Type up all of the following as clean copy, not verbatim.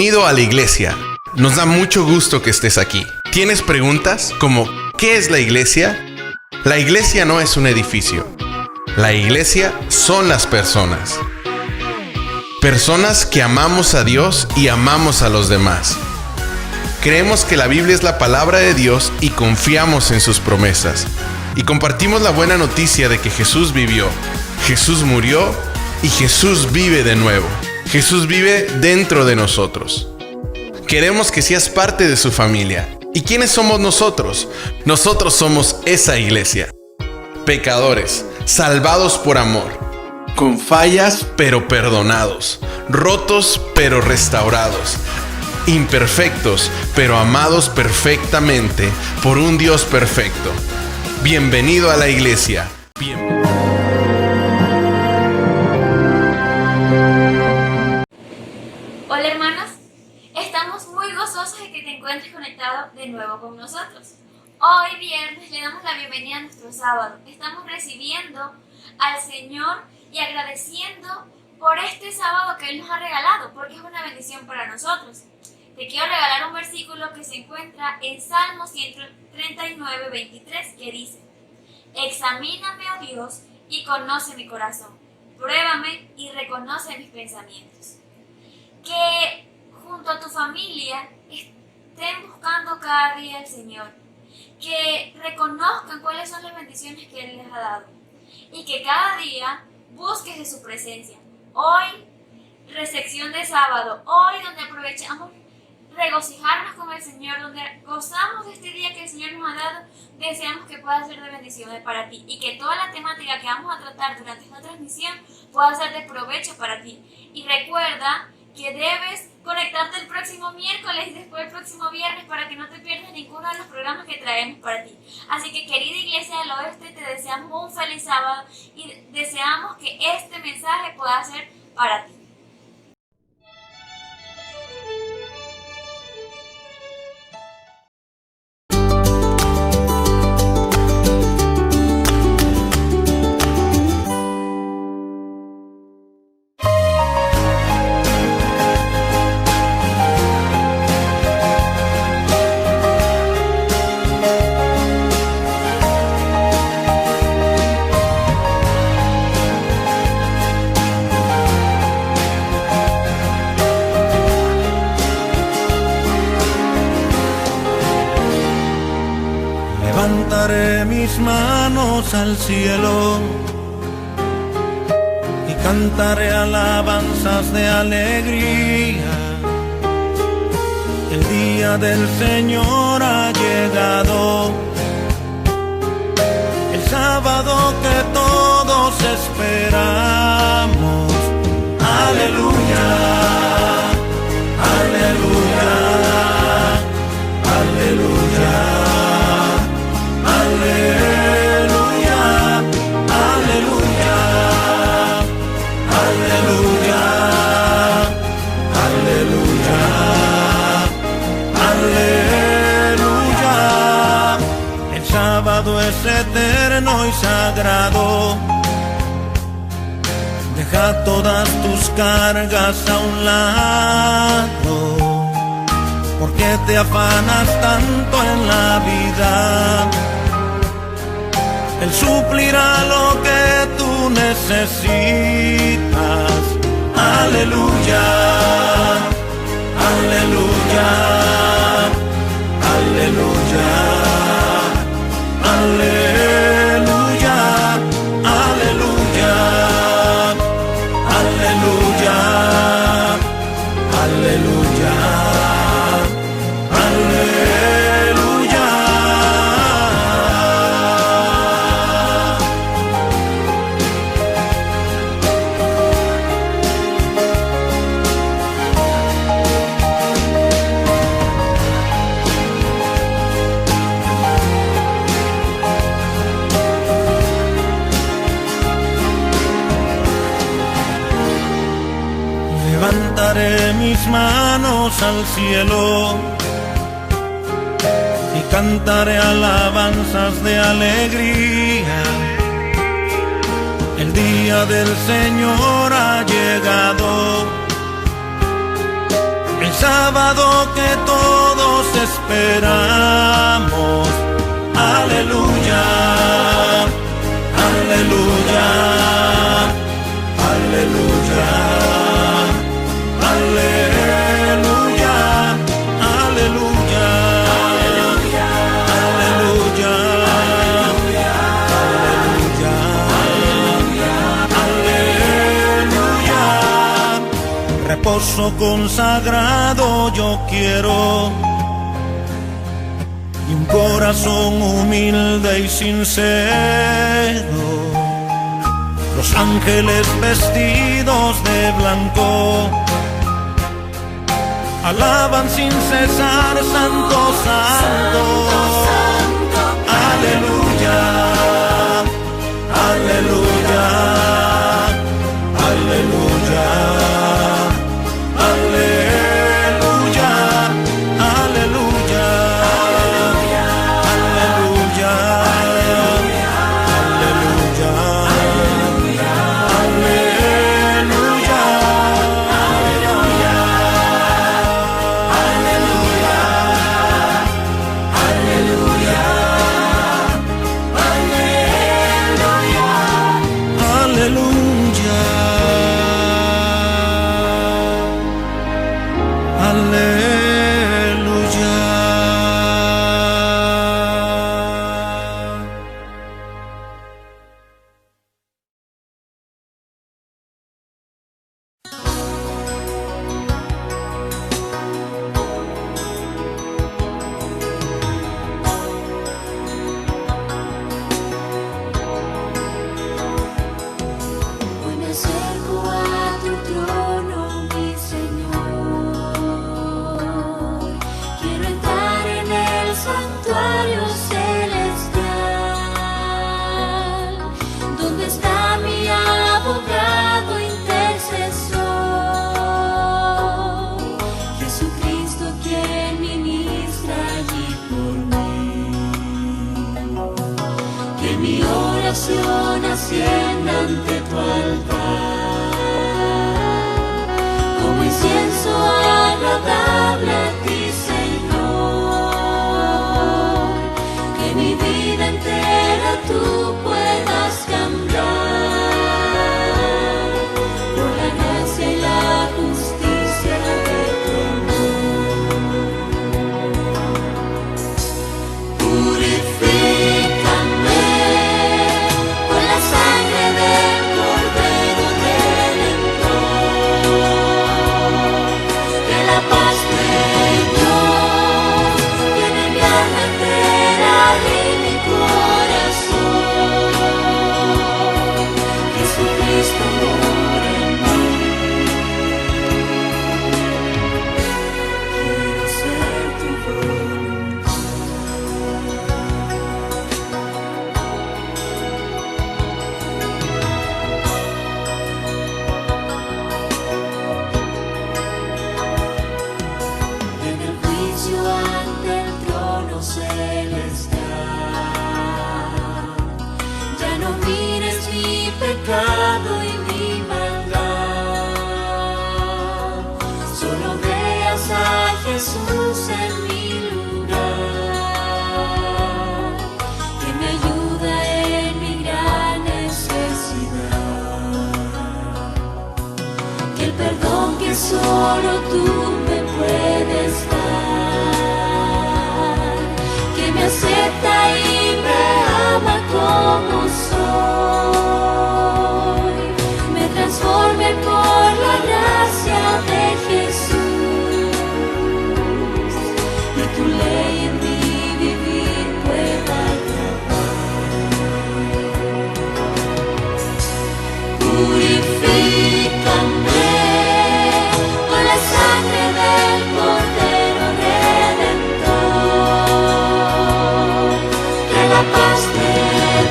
Bienvenido a la iglesia. Nos da mucho gusto que estés aquí. ¿Tienes preguntas como ¿qué es la iglesia? La iglesia no es un edificio. La iglesia son las personas. Personas que amamos a Dios y amamos a los demás. Creemos que la Biblia es la palabra de Dios y confiamos en sus promesas. Y compartimos la buena noticia de que Jesús vivió, Jesús murió y Jesús vive de nuevo. Jesús vive dentro de nosotros. Queremos que seas parte de su familia. ¿Y quiénes somos nosotros? Nosotros somos esa iglesia. Pecadores, salvados por amor, con fallas pero perdonados, rotos pero restaurados, imperfectos pero amados perfectamente por un Dios perfecto. Bienvenido a la iglesia. Hola hermanos, estamos muy gozosos de que te encuentres conectado de nuevo con nosotros. Hoy viernes le damos la bienvenida a nuestro sábado. Estamos recibiendo al Señor y agradeciendo por este sábado que Él nos ha regalado, porque es una bendición para nosotros. Te quiero regalar un versículo que se encuentra en Salmo 139, 23, que dice: Examíname, oh Dios, y conoce mi corazón. Pruébame y reconoce mis pensamientos. Que junto a tu familia estén buscando cada día al Señor. Que reconozcan cuáles son las bendiciones que Él les ha dado. Y que cada día busques de su presencia. Hoy, recepción de sábado. Hoy donde aprovechamos regocijarnos con el Señor, donde gozamos de este día que el Señor nos ha dado, deseamos que pueda ser de bendición para ti y que toda la temática que vamos a tratar durante esta transmisión pueda ser de provecho para ti. Y recuerda que debes conectarte el próximo miércoles y después el próximo viernes para que no te pierdas ninguno de los programas que traemos para ti. Así que, querida Iglesia del Oeste, te deseamos un feliz sábado y deseamos que este mensaje pueda ser para ti. Levantaré mis manos al cielo y cantaré alabanzas de alegría. El día del Señor ha llegado, el sábado que todos esperamos. Aleluya, aleluya, aleluya. Aleluya, aleluya, aleluya, aleluya, aleluya. El sábado es eterno y sagrado. Deja todas tus cargas a un lado. ¿Por qué te afanas tanto en la vida? Él suplirá lo que tú necesitas. Aleluya, aleluya, aleluya, aleluya, aleluya, aleluya, aleluya. Levantaré mis manos al cielo y cantaré alabanzas de alegría. El día del Señor ha llegado, el sábado que todos esperamos. Aleluya, aleluya, aleluya, aleluya, aleluya, aleluya, aleluya. Reposo consagrado yo quiero, y un corazón humilde y sincero. Los ángeles vestidos de blanco alaban sin cesar, santo, santo. Aleluya, aleluya, aleluya, aleluya, aleluya, aleluya, Hoy me acerco a tu trono, mi Señor. Quiero entrar en el santuario celestial, donde está mi abogado intercesor, Jesucristo, quien ministra allí por mí. Que mi oración ascienda ante tu altar, como incienso agradable a ti, Señor. Que mi vida entera tú puedas cambiar, por la gracia y la justicia de tu amor. Purifícame con la sangre del Cordero Redentor. Que la paz de Dios llene mi alma entera y mi corazón. Jesucristo mora en mí. Quiero ser tu voluntad. En el juicio ante el trono celestial, ya no mires mi pecado y mi maldad, solo veas a Jesús en mi lugar, que me ayuda en mi gran necesidad. Que el perdón que solo tú me puedes dar, que me acepta y me ama como soy, me transforme por la gracia de Jesús, y tu ley en mi vivir pueda grabar. Purifícame con la sangre del Cordero Redentor. Que la paz de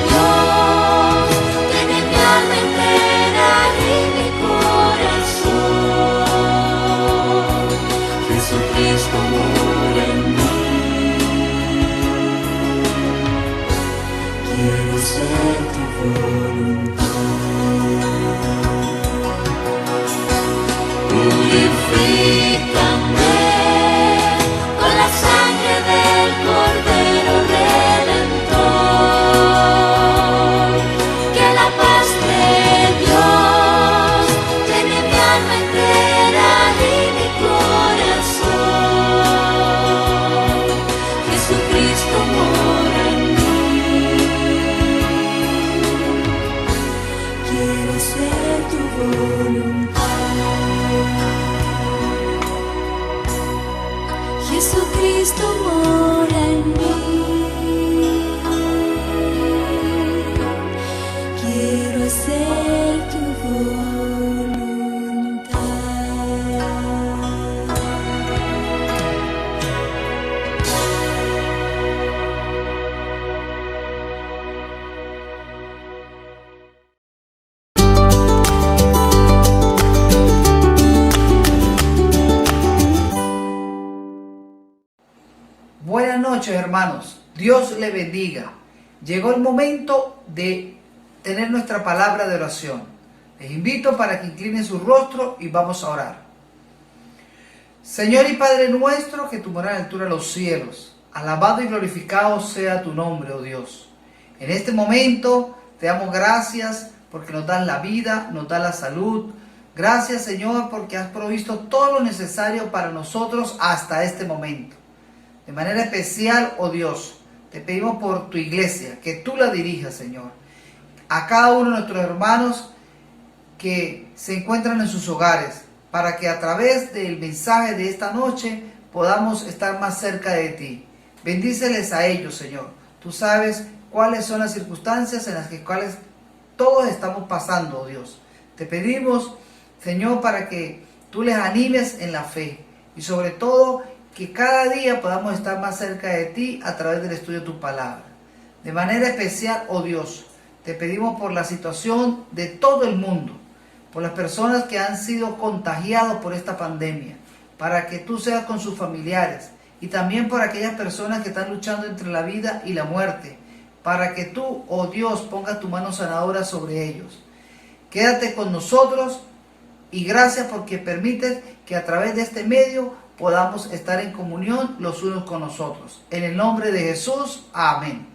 Dios llene mi alma entera y mi corazón. Jesucristo mora en mí. Quiero ser tu voluntad. Purifícame noches, hermanos. Dios le bendiga. Llegó el momento de tener nuestra palabra de oración. Les invito para que inclinen su rostro y vamos a orar. Señor y Padre nuestro, que tú moras a la altura de los cielos, alabado y glorificado sea tu nombre, oh Dios. En este momento te damos gracias porque nos das la vida, nos das la salud. Gracias, Señor, porque has provisto todo lo necesario para nosotros hasta este momento. De manera especial, oh Dios, te pedimos por tu iglesia, que tú la dirijas, Señor. A cada uno de nuestros hermanos que se encuentran en sus hogares, para que a través del mensaje de esta noche podamos estar más cerca de ti. Bendíceles a ellos, Señor. Tú sabes cuáles son las circunstancias en las cuales todos estamos pasando, oh Dios. Te pedimos, Señor, para que tú les animes en la fe y sobre todo que cada día podamos estar más cerca de ti a través del estudio de tu palabra. De manera especial, oh Dios, te pedimos por la situación de todo el mundo, por las personas que han sido contagiados por esta pandemia, para que tú seas con sus familiares y también por aquellas personas que están luchando entre la vida y la muerte, para que tú, oh Dios, pongas tu mano sanadora sobre ellos. Quédate con nosotros y gracias porque permites que a través de este medio podamos estar en comunión los unos con los otros. En el nombre de Jesús, amén.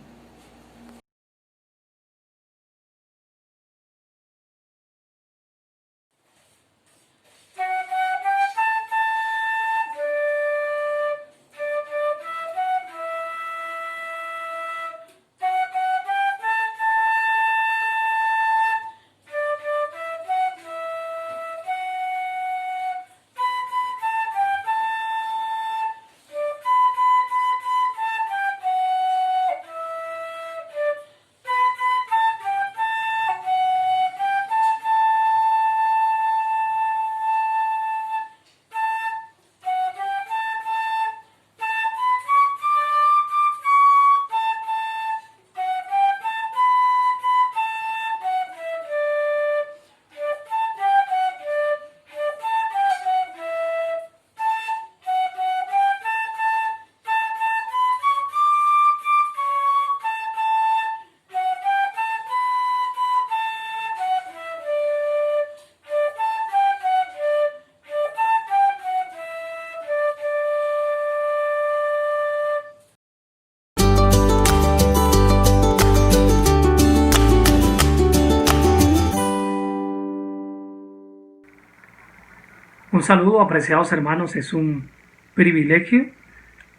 Un saludo, apreciados hermanos, es un privilegio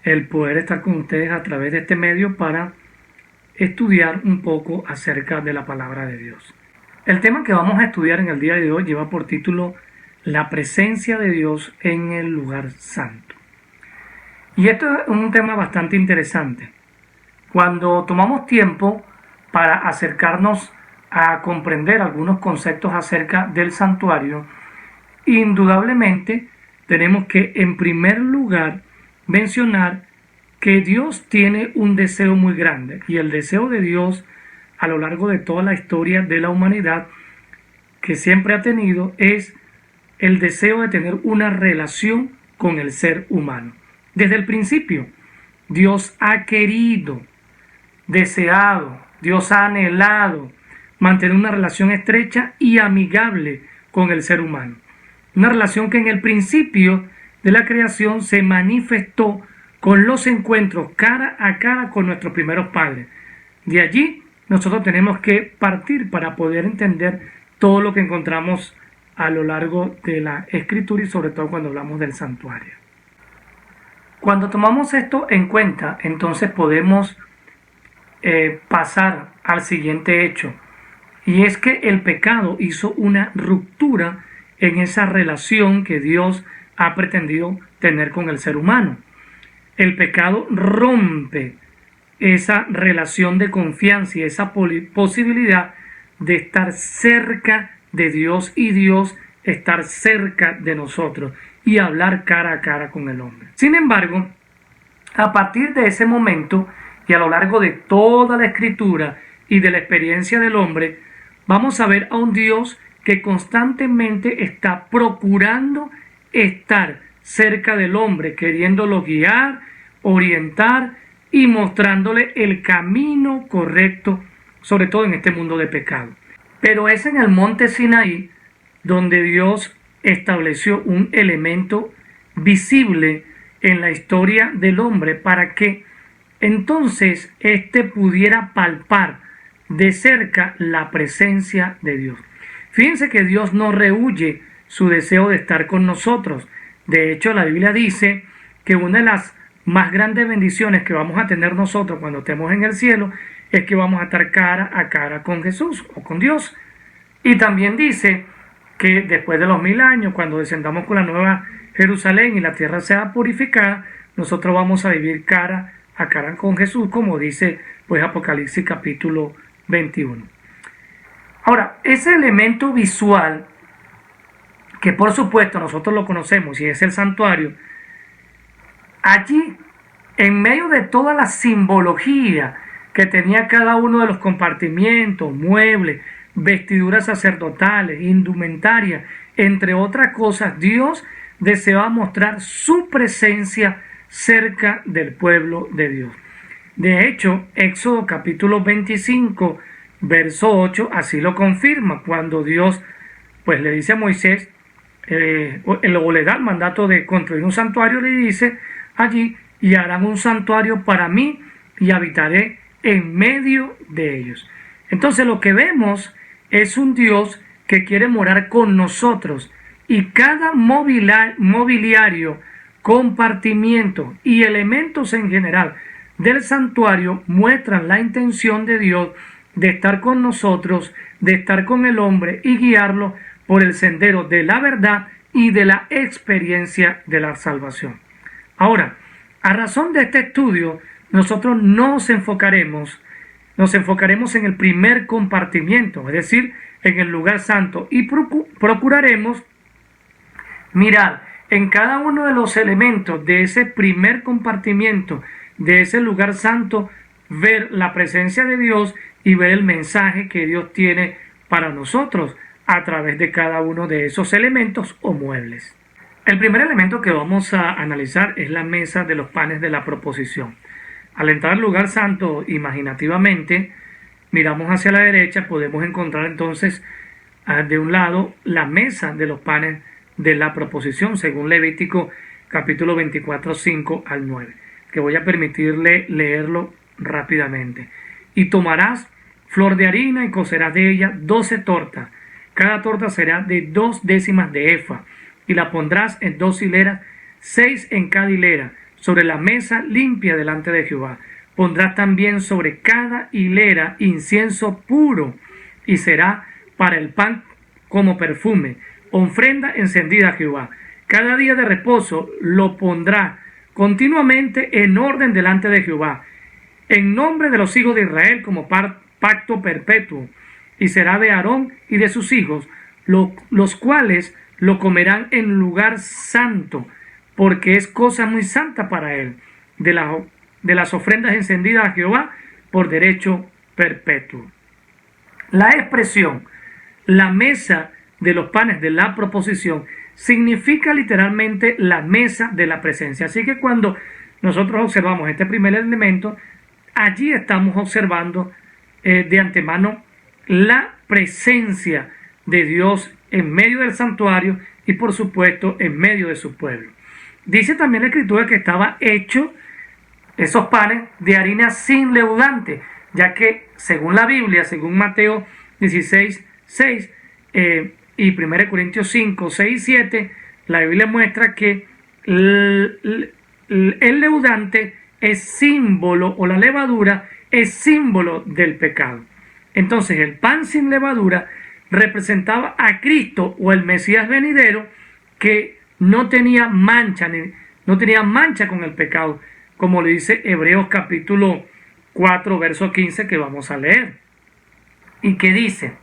el poder estar con ustedes a través de este medio para estudiar un poco acerca de la palabra de Dios. El tema que vamos a estudiar en el día de hoy lleva por título La presencia de Dios en el lugar santo. Y esto es un tema bastante interesante. Cuando tomamos tiempo para acercarnos a comprender algunos conceptos acerca del santuario, indudablemente tenemos que en primer lugar mencionar que Dios tiene un deseo muy grande, y el deseo de Dios a lo largo de toda la historia de la humanidad que siempre ha tenido es el deseo de tener una relación con el ser humano. Desde el principio Dios ha querido, deseado, Dios ha anhelado mantener una relación estrecha y amigable con el ser humano. Una relación que en el principio de la creación se manifestó con los encuentros cara a cara con nuestros primeros padres. De allí nosotros tenemos que partir para poder entender todo lo que encontramos a lo largo de la Escritura y sobre todo cuando hablamos del santuario. Cuando tomamos esto en cuenta, entonces podemos pasar al siguiente hecho, y es que el pecado hizo una ruptura en esa relación que Dios ha pretendido tener con el ser humano. El pecado rompe esa relación de confianza y esa posibilidad de estar cerca de Dios y Dios estar cerca de nosotros y hablar cara a cara con el hombre. Sin embargo, a partir de ese momento y a lo largo de toda la Escritura y de la experiencia del hombre, vamos a ver a un Dios que constantemente está procurando estar cerca del hombre, queriéndolo guiar, orientar y mostrándole el camino correcto, sobre todo en este mundo de pecado. Pero es en el monte Sinaí donde Dios estableció un elemento visible en la historia del hombre para que entonces éste pudiera palpar de cerca la presencia de Dios. Fíjense que Dios no rehúye su deseo de estar con nosotros. De hecho, la Biblia dice que una de las más grandes bendiciones que vamos a tener nosotros cuando estemos en el cielo es que vamos a estar cara a cara con Jesús o con Dios. Y también dice que después de los 1000 años, cuando descendamos con la nueva Jerusalén y la tierra sea purificada, nosotros vamos a vivir cara a cara con Jesús, como dice pues Apocalipsis capítulo 21. Ahora, ese elemento visual, que por supuesto nosotros lo conocemos y es el santuario, allí, en medio de toda la simbología que tenía cada uno de los compartimientos, muebles, vestiduras sacerdotales, indumentaria, entre otras cosas, Dios deseaba mostrar su presencia cerca del pueblo de Dios. De hecho, Éxodo capítulo 25, verso 8, así lo confirma, cuando Dios pues le dice a Moisés, o le da el mandato de construir un santuario, le dice allí, y harán un santuario para mí y habitaré en medio de ellos. Entonces lo que vemos es un Dios que quiere morar con nosotros, y cada mobiliario, compartimiento y elementos en general del santuario muestran la intención de Dios de estar con nosotros, de estar con el hombre y guiarlo por el sendero de la verdad y de la experiencia de la salvación. Ahora, a razón de este estudio, nosotros nos enfocaremos en el primer compartimiento, es decir, en el lugar santo, y procuraremos mirar en cada uno de los elementos de ese primer compartimiento, de ese lugar santo, ver la presencia de Dios y ver el mensaje que Dios tiene para nosotros a través de cada uno de esos elementos o muebles. El primer elemento que vamos a analizar es la mesa de los panes de la proposición. Al entrar al lugar santo, imaginativamente, miramos hacia la derecha, podemos encontrar entonces de un lado la mesa de los panes de la proposición, según Levítico capítulo 24, 5 al 9, que voy a permitirle leerlo rápidamente. Y tomarás flor de harina y cocerás de ella 12 tortas. Cada torta será de 2 décimas de efa, y la pondrás en 2 hileras, 6 en cada hilera, sobre la mesa limpia delante de Jehová. Pondrás también sobre cada hilera incienso puro, y será para el pan como perfume, ofrenda encendida a Jehová. Cada día de reposo lo pondrá continuamente en orden delante de Jehová, en nombre de los hijos de Israel, como pacto perpetuo, y será de Aarón y de sus hijos, los cuales lo comerán en lugar santo, porque es cosa muy santa para él, de las ofrendas encendidas a Jehová por derecho perpetuo. La expresión, la mesa de los panes de la proposición, significa literalmente la mesa de la presencia. Así que cuando nosotros observamos este primer elemento, allí estamos observando de antemano la presencia de Dios en medio del santuario y por supuesto en medio de su pueblo. Dice también la Escritura que estaba hecho esos panes de harina sin leudante, ya que según la Biblia, según Mateo 16, 6 y 1 Corintios 5, 6 y 7, la Biblia muestra que el leudante es símbolo, o la levadura es símbolo del pecado. Entonces el pan sin levadura representaba a Cristo o el Mesías venidero, que no tenía mancha con el pecado, como le dice Hebreos capítulo 4, verso 15, que vamos a leer. Y que dice: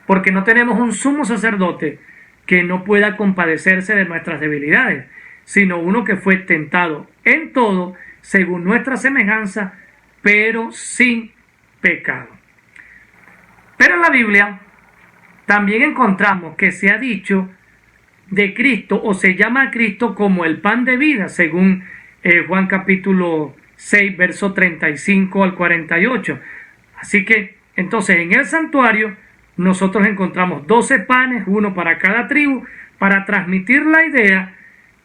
porque no tenemos un sumo sacerdote que no pueda compadecerse de nuestras debilidades, sino uno que fue tentado en todo, según nuestra semejanza, pero sin pecado. Pero en la Biblia también encontramos que se ha dicho de Cristo, o se llama a Cristo como el pan de vida, según Juan capítulo 6, verso 35 al 48. Así que, entonces, en el santuario nosotros encontramos 12 panes, uno para cada tribu, para transmitir la idea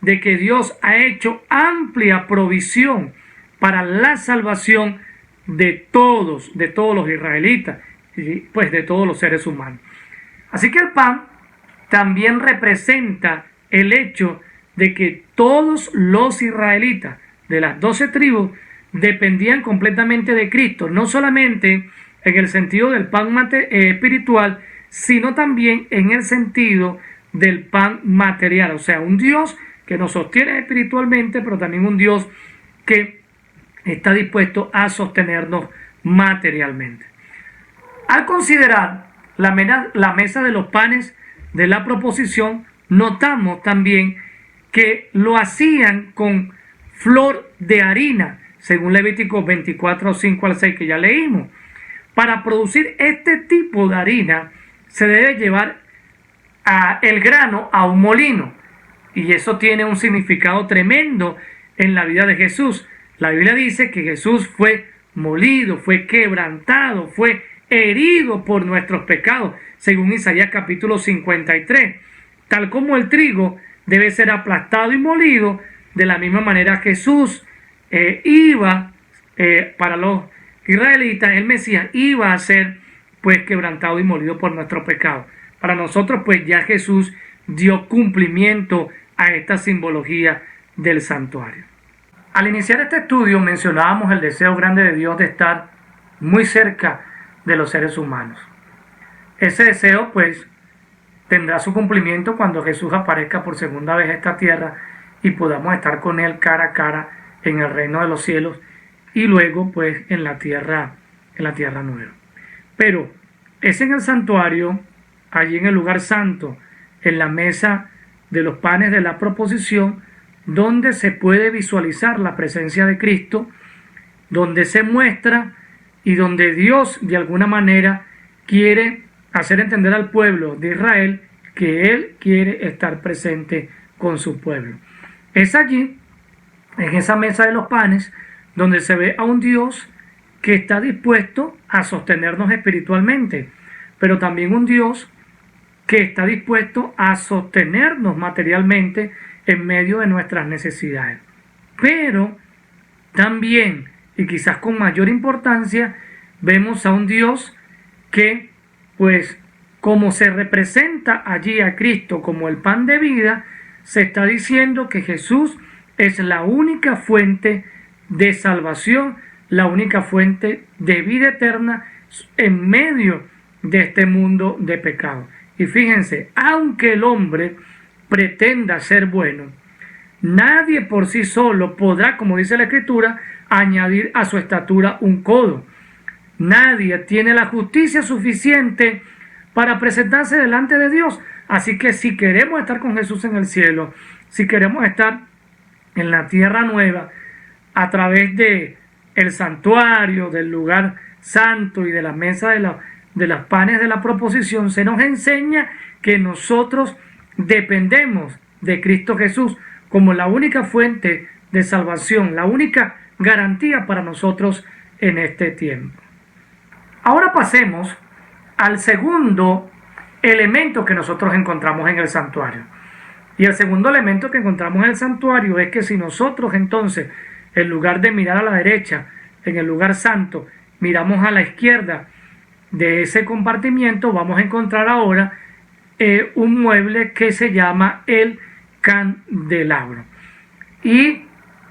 de que Dios ha hecho amplia provisión para la salvación de todos los israelitas y pues de todos los seres humanos. Así que el pan también representa el hecho de que todos los israelitas de las 12 tribus dependían completamente de Cristo, no solamente en el sentido del pan espiritual, sino también en el sentido del pan material, o sea, un Dios que nos sostiene espiritualmente, pero también un Dios que está dispuesto a sostenernos materialmente. Al considerar la mesa de los panes de la proposición, notamos también que lo hacían con flor de harina, según Levítico 24, 5 al 6, que ya leímos. Para producir este tipo de harina se debe llevar el grano a un molino, y eso tiene un significado tremendo en la vida de Jesús. La Biblia dice que Jesús fue molido, fue quebrantado, fue herido por nuestros pecados, según Isaías capítulo 53. Tal como el trigo debe ser aplastado y molido, de la misma manera Jesús para los israelitas, el Mesías iba a ser pues quebrantado y molido por nuestro pecado. Para nosotros pues ya Jesús dio cumplimiento a esta simbología del santuario. Al iniciar este estudio mencionábamos el deseo grande de Dios de estar muy cerca de los seres humanos. Ese deseo pues tendrá su cumplimiento cuando Jesús aparezca por segunda vez en esta tierra y podamos estar con Él cara a cara en el reino de los cielos y luego pues en la tierra nueva. Pero es en el santuario, allí en el lugar santo, en la mesa de los panes de la proposición, donde se puede visualizar la presencia de Cristo, donde se muestra y donde Dios de alguna manera quiere hacer entender al pueblo de Israel que Él quiere estar presente con su pueblo. Es allí, en esa mesa de los panes, donde se ve a un Dios que está dispuesto a sostenernos espiritualmente, pero también un Dios que está dispuesto a sostenernos materialmente en medio de nuestras necesidades. Pero también, y quizás con mayor importancia, vemos a un Dios que, pues, como se representa allí a Cristo como el pan de vida, se está diciendo que Jesús es la única fuente de salvación, la única fuente de vida eterna en medio de este mundo de pecado. Y fíjense, aunque el hombre pretenda ser bueno, nadie por sí solo podrá, como dice la Escritura, añadir a su estatura un codo. Nadie tiene la justicia suficiente para presentarse delante de Dios. Así que si queremos estar con Jesús en el cielo, si queremos estar en la tierra nueva, a través de el santuario, del lugar santo y de la mesa de los panes de la proposición, se nos enseña que nosotros dependemos de Cristo Jesús como la única fuente de salvación, la única garantía para nosotros en este tiempo. Ahora pasemos al segundo elemento que nosotros encontramos en el santuario. Y el segundo elemento que encontramos en el santuario es que si nosotros entonces, en lugar de mirar a la derecha, en el lugar santo, miramos a la izquierda de ese compartimiento, vamos a encontrar ahora un mueble que se llama el candelabro. Y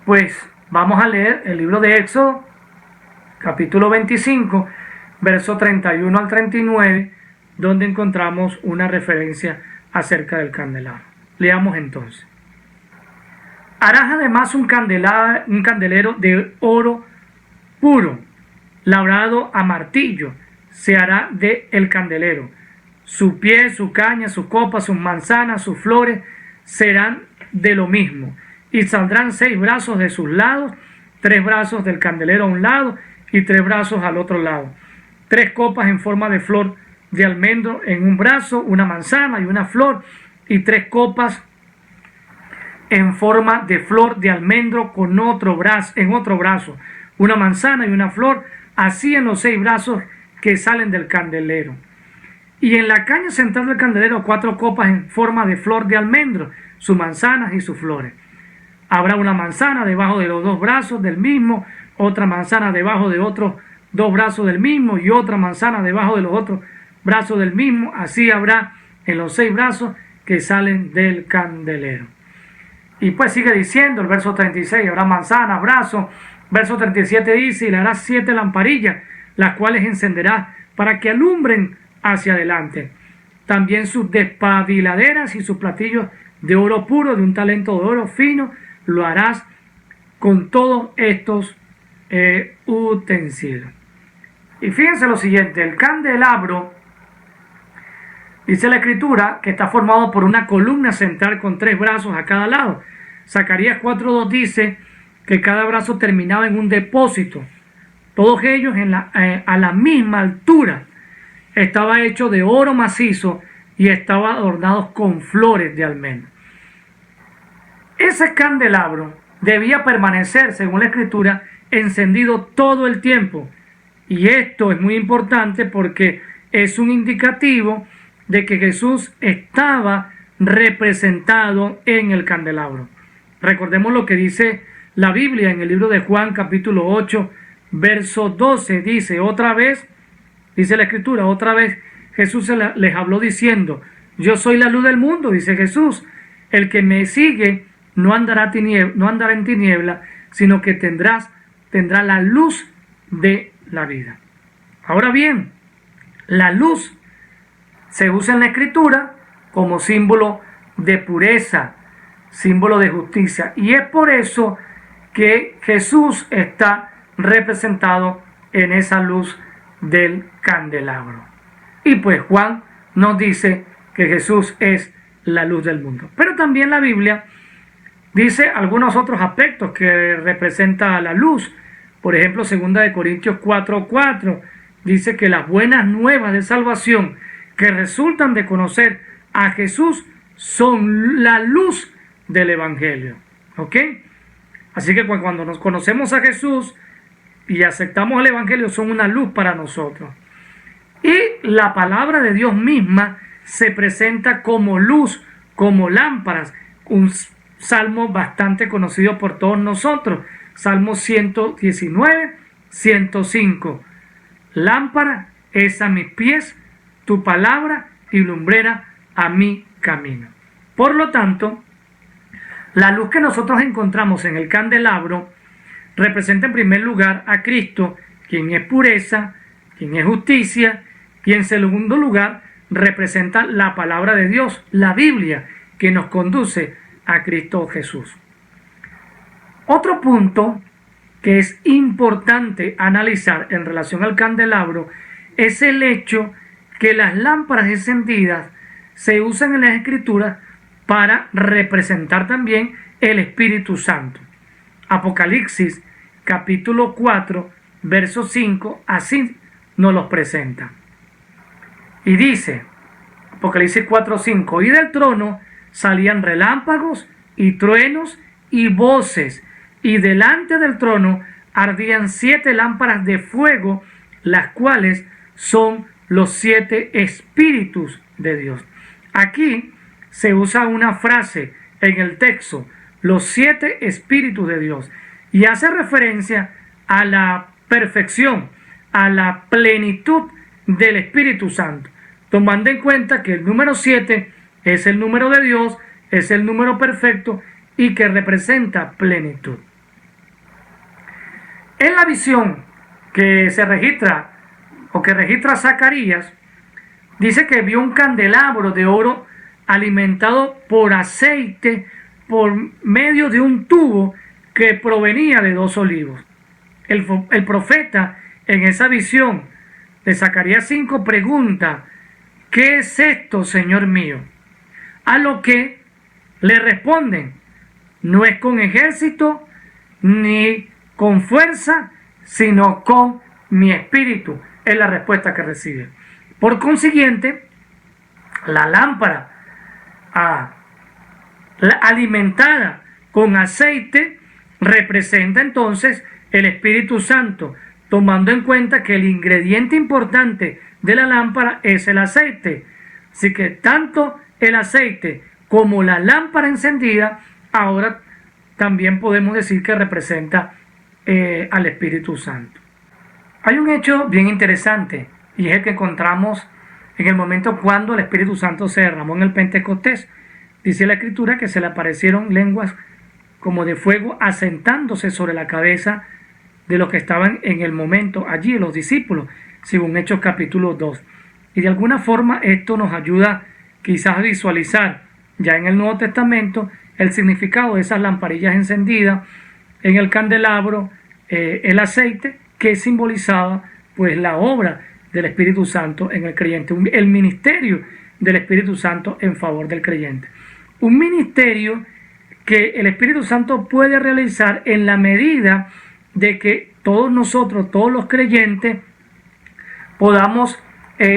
pues vamos a leer el libro de Éxodo, capítulo 25, verso 31 al 39, donde encontramos una referencia acerca del candelabro. Leamos entonces. Harás además un candelero de oro puro, labrado a martillo, se hará de el candelero. Su pie, su caña, su copa, sus manzanas, sus flores serán de lo mismo. Y saldrán 6 brazos de sus lados, 3 brazos del candelero a un lado y 3 brazos al otro lado. 3 copas en forma de flor de almendro en un brazo, una manzana y una flor, y 3 copas en forma de flor de almendro con otro brazo, en otro brazo, una manzana y una flor, así en los 6 brazos que salen del candelero. Y en la caña central del candelero 4 copas en forma de flor de almendro, sus manzanas y sus flores. Habrá una manzana debajo de los 2 brazos del mismo, otra manzana debajo de otros 2 brazos del mismo y otra manzana debajo de los otros brazos del mismo. Así habrá en los 6 brazos que salen del candelero. Y pues sigue diciendo el verso 36, habrá manzana, brazo. Verso 37 dice, y le harás 7 lamparillas, las cuales encenderás para que alumbren hacia adelante. También sus despabiladeras y sus platillos de oro puro, de un talento de oro fino, lo harás con todos estos utensilios. Y fíjense lo siguiente, el candelabro, dice la escritura, que está formado por una columna central con 3 brazos a cada lado. Zacarías 4:2 dice que cada brazo terminaba en un depósito. Todos ellos a la misma altura. Estaba hecho de oro macizo y estaba adornados con flores de almendro. Ese candelabro debía permanecer, según la escritura, encendido todo el tiempo. Y esto es muy importante porque es un indicativo de que Jesús estaba representado en el candelabro. Recordemos lo que dice la Biblia en el libro de Juan, capítulo 8, verso 12. Dice, otra vez, dice la escritura, otra vez Jesús les habló diciendo, yo soy la luz del mundo, dice Jesús. El que me sigue no andará en tiniebla, sino que tendrá la luz de la vida. Ahora bien, la luz se usa en la escritura como símbolo de pureza, símbolo de justicia. Y es por eso que Jesús está representado en esa luz del candelabro. Y pues Juan nos dice que Jesús es la luz del mundo. Pero también la Biblia dice algunos otros aspectos que representa la luz. Por ejemplo, 2 Corintios 4:4 dice que las buenas nuevas de salvación que resultan de conocer a Jesús son la luz del Evangelio. ¿Ok? Así que cuando nos conocemos a Jesús y aceptamos el Evangelio, son una luz para nosotros. Y la palabra de Dios misma se presenta como luz, como lámparas. Un salmo bastante conocido por todos nosotros. Salmo 119, 105. Lámpara es a mis pies tu palabra y lumbrera a mi camino. Por lo tanto, la luz que nosotros encontramos en el candelabro representa en primer lugar a Cristo, quien es pureza, quien es justicia, y en segundo lugar representa la palabra de Dios, la Biblia, que nos conduce a Cristo Jesús. Otro punto que es importante analizar en relación al candelabro es el hecho que las lámparas encendidas se usan en las Escrituras para representar también el Espíritu Santo. Apocalipsis capítulo 4, verso 5, así nos los presenta. Y dice, Apocalipsis 4, 5, y del trono salían relámpagos y truenos y voces, y delante del trono ardían 7 lámparas de fuego, las cuales son los 7 espíritus de Dios. Aquí se usa una frase en el texto, los 7 espíritus de Dios, y hace referencia a la perfección, a la plenitud del Espíritu Santo, tomando en cuenta que el número 7 es el número de Dios, es el número perfecto y que representa plenitud. En la visión que se registra o que registra Zacarías, dice que vio un candelabro de oro alimentado por aceite por medio de un tubo que provenía de 2 olivos. El profeta en esa visión de Zacarías 5 pregunta, ¿qué es esto, Señor mío? A lo que le responden, no es con ejército ni con fuerza, sino con mi espíritu. Es la respuesta que recibe. Por consiguiente, la lámpara alimentada con aceite representa entonces el Espíritu Santo, tomando en cuenta que el ingrediente importante de la lámpara es el aceite. Así que tanto el aceite como la lámpara encendida ahora también podemos decir que representa al Espíritu Santo. Hay un hecho bien interesante y es el que encontramos en el momento cuando el Espíritu Santo se derramó en el Pentecostés. Dice la Escritura que se le aparecieron lenguas como de fuego asentándose sobre la cabeza de los que estaban en el momento allí, los discípulos, según Hechos capítulo 2. Y de alguna forma esto nos ayuda quizás a visualizar ya en el Nuevo Testamento el significado de esas lamparillas encendidas en el candelabro, el aceite que simbolizaba pues la obra del Espíritu Santo en el creyente, el ministerio del Espíritu Santo en favor del creyente. Un ministerio que el Espíritu Santo puede realizar en la medida de que todos nosotros, todos los creyentes, podamos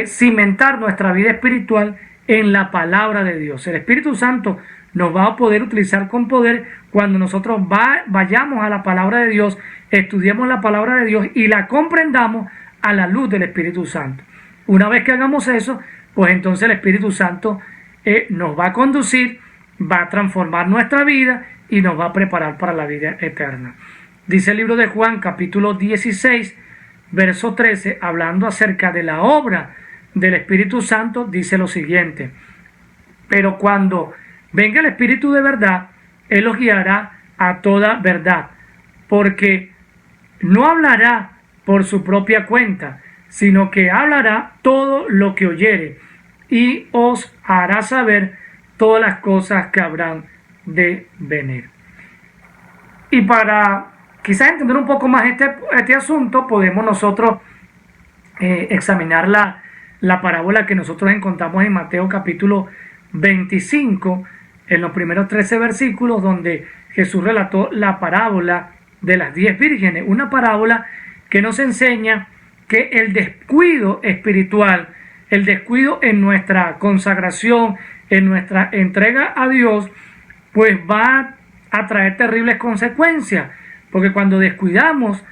cimentar nuestra vida espiritual en la palabra de Dios. El Espíritu Santo nos va a poder utilizar con poder cuando nosotros vayamos a la palabra de Dios, estudiemos la palabra de Dios y la comprendamos a la luz del Espíritu Santo. Una vez que hagamos eso, pues entonces el Espíritu Santo nos va a conducir, va a transformar nuestra vida y nos va a preparar para la vida eterna. Dice el libro de Juan, capítulo 16, verso 13, hablando acerca de la obra del Espíritu Santo, dice lo siguiente: pero cuando venga el Espíritu de verdad, Él los guiará a toda verdad, porque no hablará por su propia cuenta, sino que hablará todo lo que oyere, y os hará saber todas las cosas que habrán de venir. Y para quizás entender un poco más este asunto, podemos nosotros examinar la parábola que nosotros encontramos en Mateo capítulo 25, en los primeros 13 versículos, donde Jesús relató la parábola de las 10 vírgenes, una parábola que nos enseña que el descuido espiritual, el descuido en nuestra consagración, en nuestra entrega a Dios, pues va a traer terribles consecuencias, porque cuando descuidamos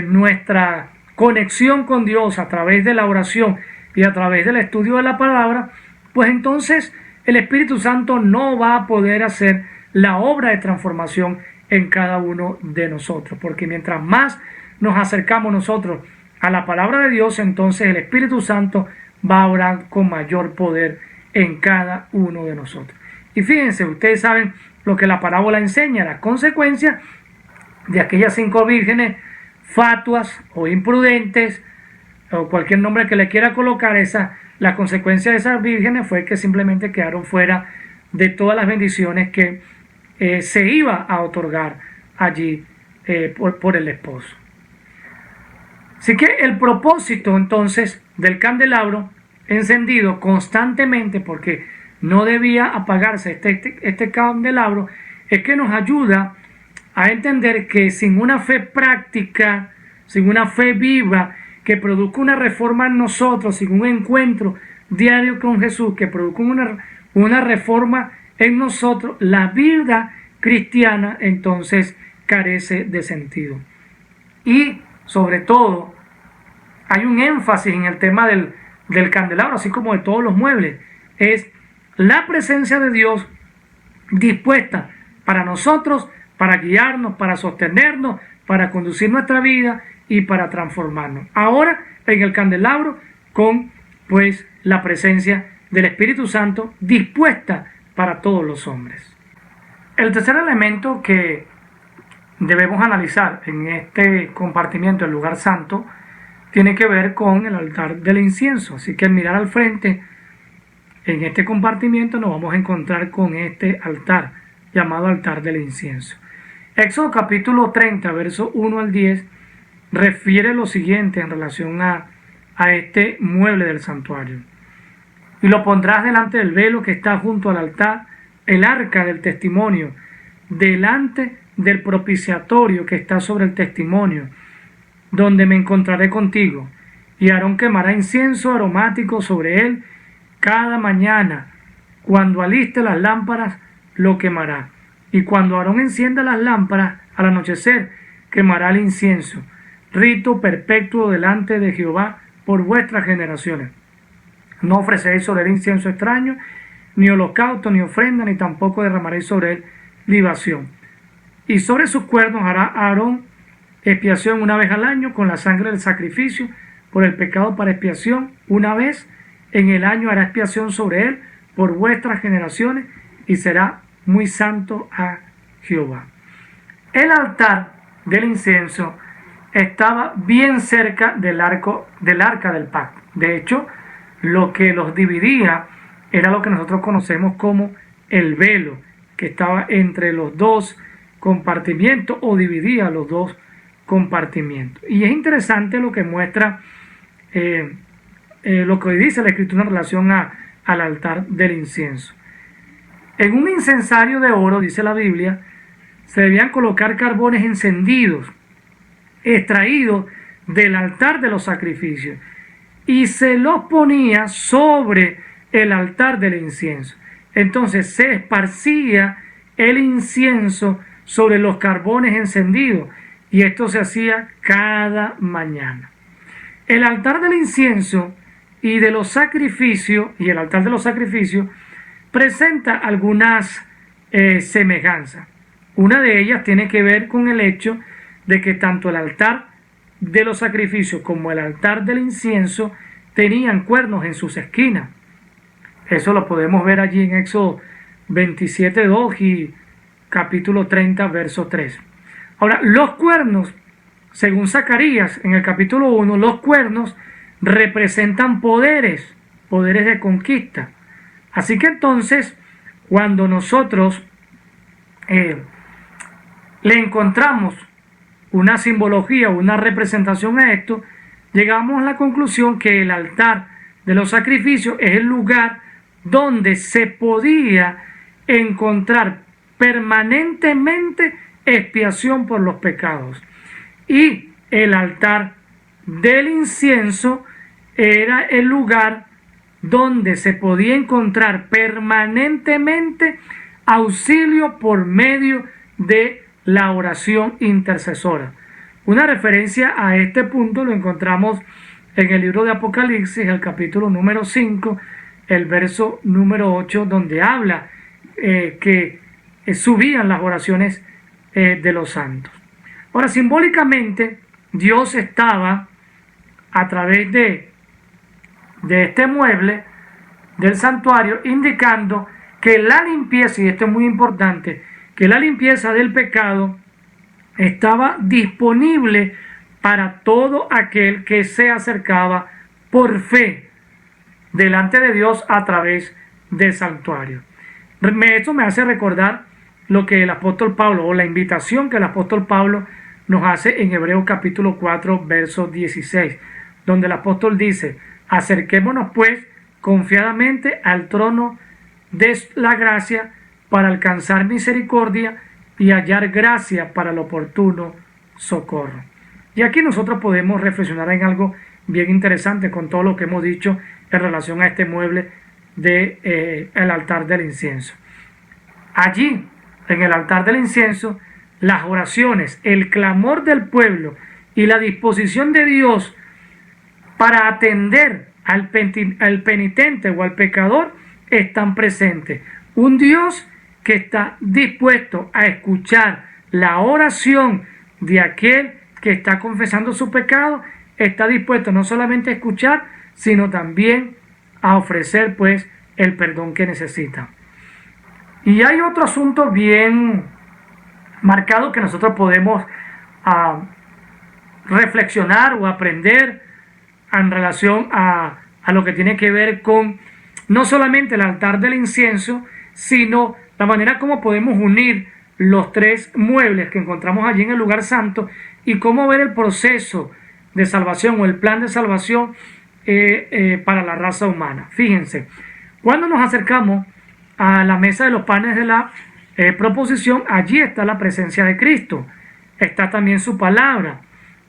nuestra conexión con Dios a través de la oración y a través del estudio de la palabra, pues entonces el Espíritu Santo no va a poder hacer la obra de transformación en cada uno de nosotros, porque mientras más nos acercamos nosotros a la palabra de Dios, entonces el Espíritu Santo va a obrar con mayor poder en cada uno de nosotros. Y fíjense, ustedes saben lo que la parábola enseña, las consecuencias de aquellas 5 vírgenes fatuas o imprudentes, o cualquier nombre que le quiera colocar. La consecuencia de esas vírgenes fue que simplemente quedaron fuera de todas las bendiciones que se iba a otorgar allí por el esposo. Así que el propósito entonces del candelabro encendido constantemente, porque no debía apagarse este candelabro, es que nos ayuda a entender que sin una fe práctica, sin una fe viva, que produzca una reforma en nosotros, sin un encuentro diario con Jesús, que produzca una reforma en nosotros, la vida cristiana entonces carece de sentido. Y sobre todo, hay un énfasis en el tema del candelabro, así como de todos los muebles, es la presencia de Dios dispuesta para nosotros, para guiarnos, para sostenernos, para conducir nuestra vida y para transformarnos. Ahora en el candelabro con pues la presencia del Espíritu Santo dispuesta para todos los hombres. El tercer elemento que debemos analizar en este compartimiento del lugar santo tiene que ver con el altar del incienso. Así que al mirar al frente en este compartimiento nos vamos a encontrar con este altar llamado altar del incienso. Éxodo capítulo 30, verso 1 al 10, refiere lo siguiente en relación a este mueble del santuario. Y lo pondrás delante del velo que está junto al altar, el arca del testimonio, delante del propiciatorio que está sobre el testimonio, donde me encontraré contigo. Y Aarón quemará incienso aromático sobre él cada mañana. Cuando aliste las lámparas, lo quemará. Y cuando Aarón encienda las lámparas al anochecer, quemará el incienso, rito perpetuo delante de Jehová por vuestras generaciones. No ofreceréis sobre él incienso extraño, ni holocausto, ni ofrenda, ni tampoco derramaréis sobre él libación. Y sobre sus cuernos hará Aarón expiación una vez al año con la sangre del sacrificio por el pecado para expiación. Una vez en el año hará expiación sobre él por vuestras generaciones y será muy santo a Jehová. El altar del incienso estaba bien cerca del arca del pacto. De hecho, lo que los dividía era lo que nosotros conocemos como el velo, que estaba entre los dos compartimientos o dividía los dos compartimientos. Y es interesante lo que muestra lo que hoy dice la Escritura en relación al altar del incienso. En un incensario de oro, dice la Biblia, se debían colocar carbones encendidos, extraídos del altar de los sacrificios, y se los ponía sobre el altar del incienso. Entonces se esparcía el incienso sobre los carbones encendidos, y esto se hacía cada mañana. El altar del incienso y de los sacrificios, y el altar de los sacrificios, presenta algunas semejanzas. Una de ellas tiene que ver con el hecho de que tanto el altar de los sacrificios como el altar del incienso tenían cuernos en sus esquinas. Eso lo podemos ver allí en Éxodo 27:2 y capítulo 30, verso 3. Ahora, los cuernos, según Zacarías, en el capítulo 1, los cuernos representan poderes de conquista. Así que entonces, cuando nosotros le encontramos una simbología, una representación a esto, llegamos a la conclusión que el altar de los sacrificios es el lugar donde se podía encontrar permanentemente expiación por los pecados. Y el altar del incienso era el lugar donde se podía encontrar permanentemente auxilio por medio de la oración intercesora. Una referencia a este punto lo encontramos en el libro de Apocalipsis, el capítulo número 5, el verso número 8, donde habla que subían las oraciones de los santos. Ahora, simbólicamente, Dios estaba a través de este mueble del santuario indicando que la limpieza, y esto es muy importante, que la limpieza del pecado estaba disponible para todo aquel que se acercaba por fe delante de Dios a través del santuario. Esto me hace recordar lo que el apóstol Pablo, o la invitación que el apóstol Pablo nos hace en Hebreos capítulo 4, verso 16, donde el apóstol dice: acerquémonos pues confiadamente al trono de la gracia para alcanzar misericordia y hallar gracia para el oportuno socorro. Y aquí nosotros podemos reflexionar en algo bien interesante con todo lo que hemos dicho en relación a este mueble del altar del incienso. Allí, en el altar del incienso, las oraciones, el clamor del pueblo y la disposición de Dios para atender al penitente o al pecador están presentes. Un Dios que está dispuesto a escuchar la oración de aquel que está confesando su pecado, está dispuesto no solamente a escuchar, sino también a ofrecer pues el perdón que necesita. Y hay otro asunto bien marcado que nosotros podemos reflexionar o aprender en relación a lo que tiene que ver con no solamente el altar del incienso, sino la manera como podemos unir los tres muebles que encontramos allí en el lugar santo y cómo ver el proceso de salvación o el plan de salvación para la raza humana. Fíjense, cuando nos acercamos a la mesa de los panes de la proposición, allí está la presencia de Cristo, está también su palabra.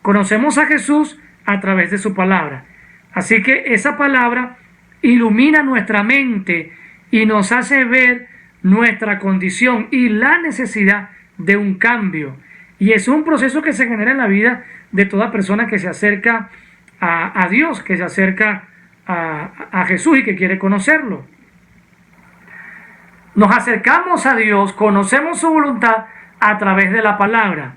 Conocemos a Jesús a través de su palabra. Así que esa palabra ilumina nuestra mente y nos hace ver nuestra condición y la necesidad de un cambio. Y es un proceso que se genera en la vida de toda persona que se acerca a Dios, que se acerca a Jesús y que quiere conocerlo. Nos acercamos a Dios, conocemos su voluntad a través de la palabra.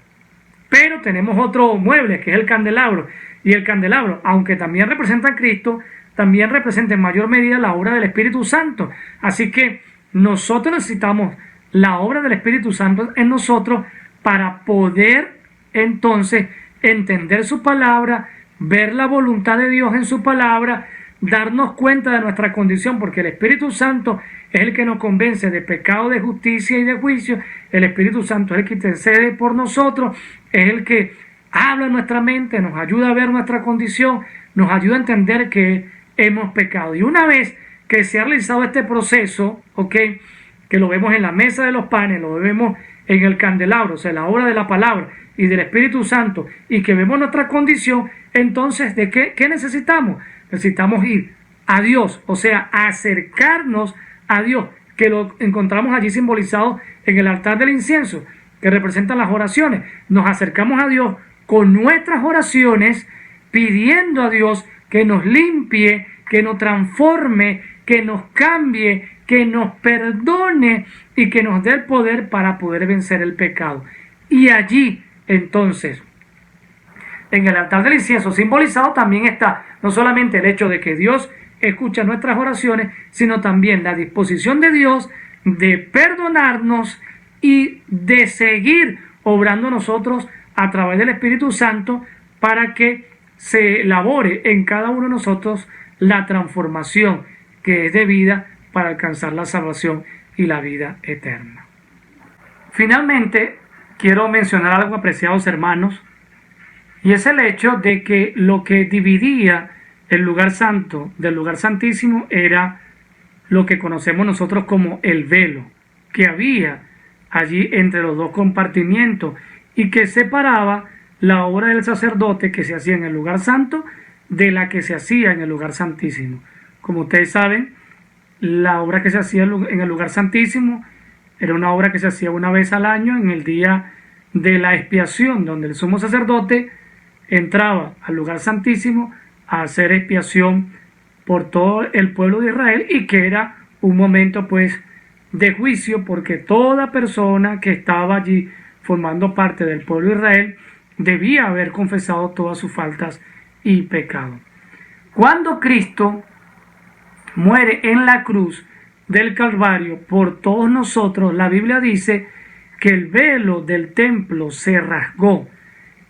Pero tenemos otro mueble, que es el candelabro. Y el candelabro, aunque también representa a Cristo, también representa en mayor medida la obra del Espíritu Santo. Así que nosotros necesitamos la obra del Espíritu Santo en nosotros para poder entonces entender su palabra, ver la voluntad de Dios en su palabra, darnos cuenta de nuestra condición, porque el Espíritu Santo es el que nos convence de pecado, de justicia y de juicio. El Espíritu Santo es el que intercede por nosotros, es el que habla en nuestra mente, nos ayuda a ver nuestra condición, nos ayuda a entender que hemos pecado. Y una vez que se ha realizado este proceso, que lo vemos en la mesa de los panes, lo vemos en el candelabro, o sea, la obra de la palabra y del Espíritu Santo, y que vemos nuestra condición, entonces, ¿de qué necesitamos? Necesitamos ir a Dios, o sea, acercarnos a Dios, que lo encontramos allí simbolizado en el altar del incienso, que representan las oraciones. Nos acercamos a Dios con nuestras oraciones, pidiendo a Dios que nos limpie, que nos transforme, que nos cambie, que nos perdone y que nos dé el poder para poder vencer el pecado. Y allí, entonces, en el altar del incienso simbolizado también está no solamente el hecho de que Dios escucha nuestras oraciones, sino también la disposición de Dios de perdonarnos y de seguir obrando nosotros a través del Espíritu Santo para que se elabore en cada uno de nosotros la transformación que es debida para alcanzar la salvación y la vida eterna. Finalmente, quiero mencionar algo, apreciados hermanos, y es el hecho de que lo que dividía el lugar santo del lugar santísimo era lo que conocemos nosotros como el velo, que había allí entre los dos compartimientos y que separaba la obra del sacerdote que se hacía en el lugar santo de la que se hacía en el lugar santísimo. Como ustedes saben, la obra que se hacía en el lugar santísimo era una obra que se hacía una vez al año en el día de la expiación, donde el sumo sacerdote entraba al lugar santísimo a hacer expiación por todo el pueblo de Israel, y que era un momento pues de juicio, porque toda persona que estaba allí formando parte del pueblo de Israel debía haber confesado todas sus faltas y pecados. Cuando Cristo muere en la cruz del Calvario por todos nosotros, la Biblia dice que el velo del templo se rasgó,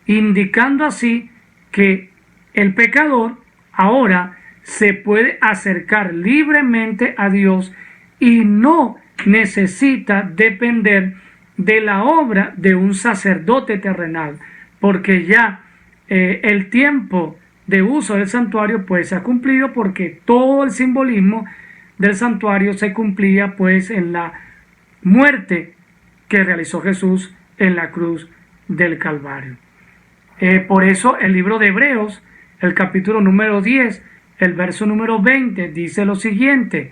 indicando así que el pecador ahora se puede acercar libremente a Dios y no necesita depender de la obra de un sacerdote terrenal, porque ya el tiempo de uso del santuario pues se ha cumplido, porque todo el simbolismo del santuario se cumplía pues en la muerte que realizó Jesús en la cruz del Calvario. Por eso el libro de Hebreos, el capítulo número 10, el verso número 20, dice lo siguiente: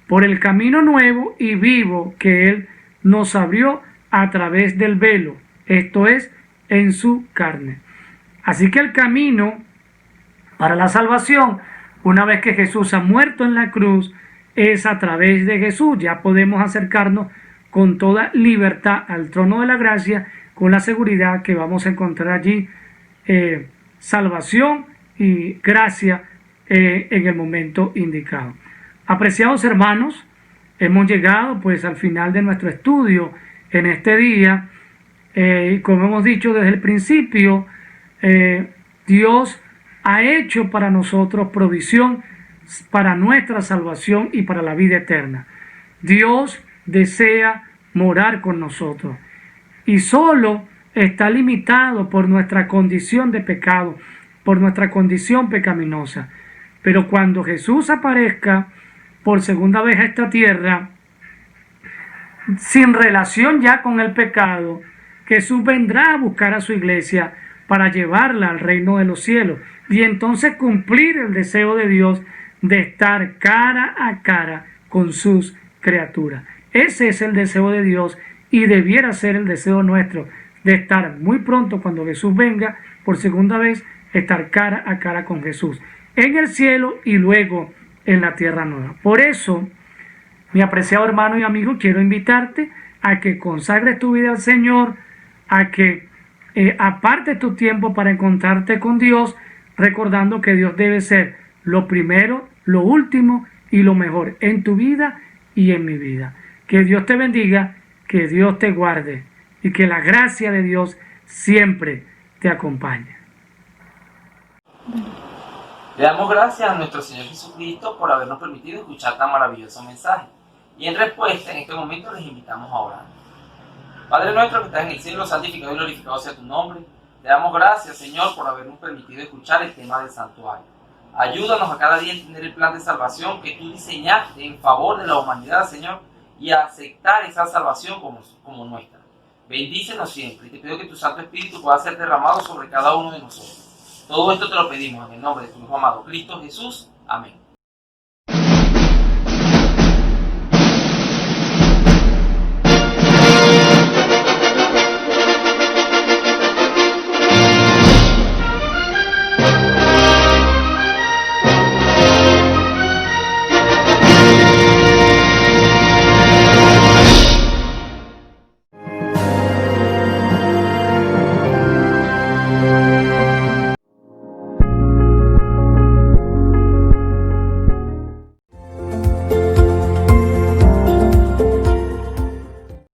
por el camino nuevo y vivo que Él nos abrió a través del velo, esto es, en su carne. Así que el camino para la salvación, una vez que Jesús ha muerto en la cruz, es a través de Jesús. Ya podemos acercarnos con toda libertad al trono de la gracia, con la seguridad que vamos a encontrar allí salvación y gracia en el momento indicado. Apreciados hermanos, hemos llegado pues al final de nuestro estudio en este día. Como hemos dicho desde el principio, Dios ha hecho para nosotros provisión para nuestra salvación y para la vida eterna. Dios desea morar con nosotros y solo está limitado por nuestra condición de pecado, por nuestra condición pecaminosa. Pero cuando Jesús aparezca por segunda vez a esta tierra, sin relación ya con el pecado, Jesús vendrá a buscar a su iglesia para llevarla al reino de los cielos y entonces cumplir el deseo de Dios de estar cara a cara con sus criaturas. Ese es el deseo de Dios y debiera ser el deseo nuestro, de estar muy pronto cuando Jesús venga por segunda vez, estar cara a cara con Jesús en el cielo y luego en la tierra nueva. Por eso, mi apreciado hermano y amigo, quiero invitarte a que consagres tu vida al Señor, a que aparte tu tiempo para encontrarte con Dios, recordando que Dios debe ser lo primero, lo último y lo mejor en tu vida y en mi vida. Que Dios te bendiga, que Dios te guarde y que la gracia de Dios siempre te acompañe. Le damos gracias a nuestro Señor Jesucristo por habernos permitido escuchar tan maravilloso mensaje. Y en respuesta, en este momento les invitamos a orar. Padre nuestro que estás en el cielo, santificado y glorificado sea tu nombre. Te damos gracias, Señor, por habernos permitido escuchar el tema del santuario. Ayúdanos a cada día a entender el plan de salvación que tú diseñaste en favor de la humanidad, Señor, y a aceptar esa salvación como nuestra. Bendícenos siempre y te pido que tu Santo Espíritu pueda ser derramado sobre cada uno de nosotros. Todo esto te lo pedimos en el nombre de tu Hijo amado Cristo Jesús. Amén.